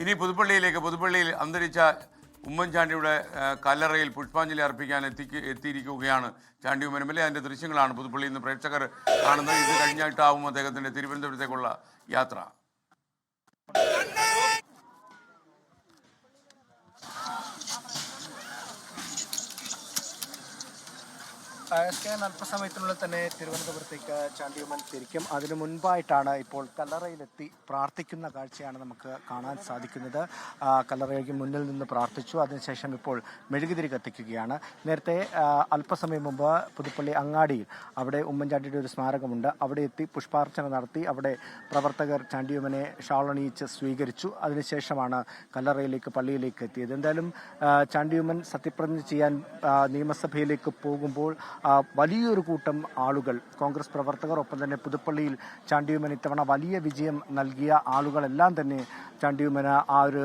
ഇനി പുതുപ്പള്ളിയിൽ അന്തരിച്ച ഉമ്മൻചാണ്ടിയുടെ കല്ലറയിൽ പുഷ്പാഞ്ജലി അർപ്പിക്കാൻ എത്തിയിരിക്കുകയാണ് Chandy Oommen M L A. അതിൻ്റെ ദൃശ്യങ്ങളാണ് പുതുപ്പള്ളിയിൽ നിന്ന് പ്രേക്ഷകർ കാണുന്നത്. ഇത് കഴിഞ്ഞിട്ടാവും അദ്ദേഹത്തിൻ്റെ തിരുവനന്തപുരത്തേക്കുള്ള യാത്ര. അല്പസമയത്തിനുള്ളിൽ തന്നെ തിരുവനന്തപുരത്തേക്ക് ചാണ്ടി ഉമ്മൻ തിരിക്കും. അതിനു മുൻപായിട്ടാണ് ഇപ്പോൾ കല്ലറയിലെത്തി പ്രാർത്ഥിക്കുന്ന കാഴ്ചയാണ് നമുക്ക് കാണാൻ സാധിക്കുന്നത്. കല്ലറയ്ക്ക് മുന്നിൽ നിന്ന് പ്രാർത്ഥിച്ചു. അതിനുശേഷം ഇപ്പോൾ മെഴുകുതിരി കത്തിക്കുകയാണ്. നേരത്തെ അല്പസമയം മുമ്പ് പുതുപ്പള്ളി അങ്ങാടിയിൽ അവിടെ ഉമ്മൻചാണ്ടിയുടെ ഒരു സ്മാരകമുണ്ട്. അവിടെ എത്തി പുഷ്പാർച്ചന നടത്തി. അവിടെ പ്രവർത്തകർ ചാണ്ടി ഉമ്മനെ ഷാളണിയിച്ച് സ്വീകരിച്ചു. അതിനുശേഷമാണ് കല്ലറയിലേക്ക് പള്ളിയിലേക്ക് എത്തിയത്. എന്തായാലും ചാണ്ടി ഉമ്മൻ സത്യപ്രതിജ്ഞ ചെയ്യാൻ നിയമസഭയിലേക്ക് പോകുമ്പോൾ വലിയൊരു കൂട്ടം ആളുകൾ, കോൺഗ്രസ് പ്രവർത്തകർ, ഒപ്പം തന്നെ പുതുപ്പള്ളിയിൽ ചാണ്ടിയുമ്മൻ ഇത്തവണ വലിയ വിജയം നൽകിയ ആളുകളെല്ലാം തന്നെ ചാണ്ടിയുമ്മന് ആ ഒരു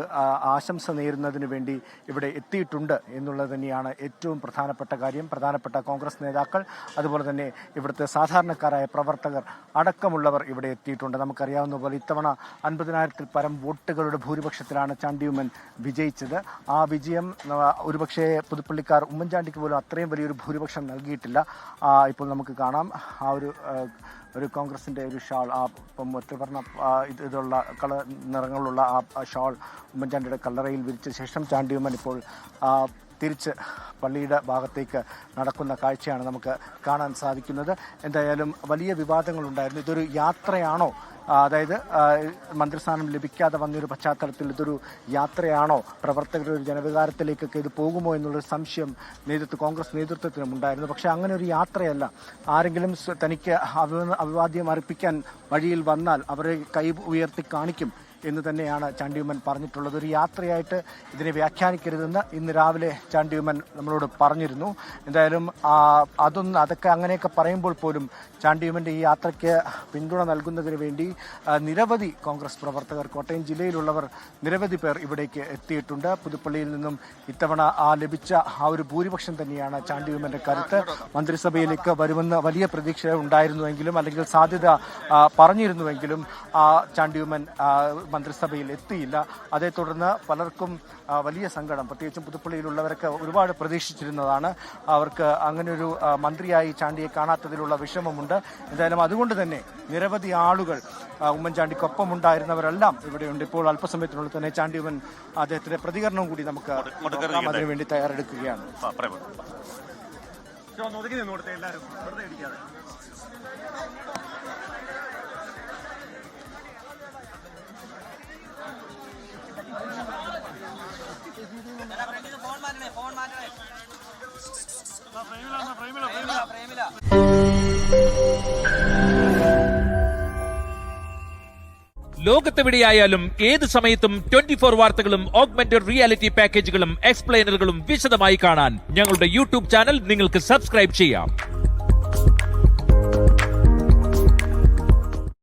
ആശംസ നേരുന്നതിന് വേണ്ടി ഇവിടെ എത്തിയിട്ടുണ്ട് എന്നുള്ളത് തന്നെയാണ് ഏറ്റവും പ്രധാനപ്പെട്ട കാര്യം. പ്രധാനപ്പെട്ട കോൺഗ്രസ് നേതാക്കൾ, അതുപോലെ തന്നെ ഇവിടുത്തെ സാധാരണക്കാരായ പ്രവർത്തകർ അടക്കമുള്ളവർ ഇവിടെ എത്തിയിട്ടുണ്ട്. നമുക്കറിയാവുന്ന പോലെ ഇത്തവണ 50,000-ൽ പരം വോട്ടുകളുടെ ഭൂരിപക്ഷത്തിലാണ് ചാണ്ടിയുമ്മൻ വിജയിച്ചത്. ആ വിജയം ഒരുപക്ഷെ പുതുപ്പള്ളിക്കാർ ഉമ്മൻചാണ്ടിക്ക് പോലും അത്രയും വലിയൊരു ഭൂരിപക്ഷം നൽകിയിട്ടില്ല. ഇപ്പോൾ നമുക്ക് കാണാം ആ ഒരു കോൺഗ്രസിൻ്റെ ഒരു ഷാൾ, ആ ത്രിവർണ്ണ ഇതുള്ള നിറങ്ങളുള്ള ആ ഷാൾ ഉമ്മൻചാണ്ടിയുടെ കല്ലറയിൽ വിരിച്ച ശേഷം ചാണ്ടിയുമ്മൻ ഇപ്പോൾ തിരിച്ച് പള്ളിയുടെ ഭാഗത്തേക്ക് നടക്കുന്ന കാഴ്ചയാണ് നമുക്ക് കാണാൻ സാധിക്കുന്നത്. എന്തായാലും വലിയ വിവാദങ്ങളുണ്ടായിരുന്നു. ഇതൊരു യാത്രയാണോ, അതായത് മന്ത്രിസ്ഥാനം ലഭിക്കാതെ വന്നൊരു പശ്ചാത്തലത്തിൽ ഇതൊരു യാത്രയാണോ, പ്രവർത്തകരുടെ ഒരു ജനവികാരത്തിലേക്കൊക്കെ ഇത് പോകുമോ എന്നുള്ളൊരു സംശയം കോൺഗ്രസ് നേതൃത്വത്തിനും ഉണ്ടായിരുന്നു. പക്ഷേ അങ്ങനെ ഒരു യാത്രയല്ല. ആരെങ്കിലും തനിക്ക് അഭിവാദ്യം അർപ്പിക്കാൻ വഴിയിൽ വന്നാൽ അവരെ കൈ ഉയർത്തി കാണിക്കും എന്ന് തന്നെയാണ് ചാണ്ടിയുമ്മൻ പറഞ്ഞിട്ടുള്ളത്. ഒരു യാത്രയായിട്ട് ഇതിനെ വ്യാഖ്യാനിക്കരുതെന്ന് ഇന്ന് രാവിലെ ചാണ്ടിയുമ്മൻ നമ്മളോട് പറഞ്ഞിരുന്നു. എന്തായാലും അതൊക്കെ അങ്ങനെയൊക്കെ പറയുമ്പോൾ പോലും ചാണ്ടിയുമ്മൻ്റെ ഈ യാത്രയ്ക്ക് പിന്തുണ നൽകുന്നതിന് വേണ്ടി നിരവധി കോൺഗ്രസ് പ്രവർത്തകർ, കോട്ടയം ജില്ലയിലുള്ളവർ നിരവധി പേർ ഇവിടേക്ക് എത്തിയിട്ടുണ്ട്. പുതുപ്പള്ളിയിൽ നിന്നും ഇത്തവണ ലഭിച്ച ആ ഒരു ഭൂരിപക്ഷം തന്നെയാണ് ചാണ്ടിയുമ്മൻ്റെ കരുത്ത്. മന്ത്രിസഭയിലേക്ക് വരുമെന്ന് വലിയ പ്രതീക്ഷ ഉണ്ടായിരുന്നുവെങ്കിലും, അല്ലെങ്കിൽ സാധ്യത പറഞ്ഞിരുന്നുവെങ്കിലും ചാണ്ടിയുമ്മൻ മന്ത്രിസഭയിൽ എത്തിയില്ല. അതേ തുടർന്ന് പലർക്കും വലിയ സങ്കടം, പ്രത്യേകിച്ചും പുതുപ്പള്ളിയിലുള്ളവരൊക്കെ ഒരുപാട് പ്രതീക്ഷിച്ചിരുന്നതാണ്. അവർക്ക് അങ്ങനെയൊരു മന്ത്രിയായി ചാണ്ടിയെ കാണാത്തതിലുള്ള വിഷമമുണ്ട്. എന്തായാലും അതുകൊണ്ട് തന്നെ നിരവധി ആളുകൾ ഉമ്മൻചാണ്ടിക്കൊപ്പം ഉണ്ടായിരുന്നവരെല്ലാം ഇവിടെയുണ്ട്. ഇപ്പോൾ അല്പസമയത്തിനുള്ളിൽ തന്നെ ചാണ്ടിയുമ്മൻ അദ്ദേഹത്തിന്റെ പ്രതികരണം കൂടി നമുക്ക് അതിനുവേണ്ടി തയ്യാറെടുക്കുകയാണ്. ലോകത്തെവിടെയായാലും ഏത് സമയത്തും 24 വാർത്തകളും ഓഗ്മെന്റഡ് റിയാലിറ്റി പാക്കേജുകളും എക്സ്പ്ലെയിനറുകളും വിശദമായി കാണാൻ ഞങ്ങളുടെ യൂട്യൂബ് ചാനൽ നിങ്ങൾക്ക് സബ്സ്ക്രൈബ് ചെയ്യാം.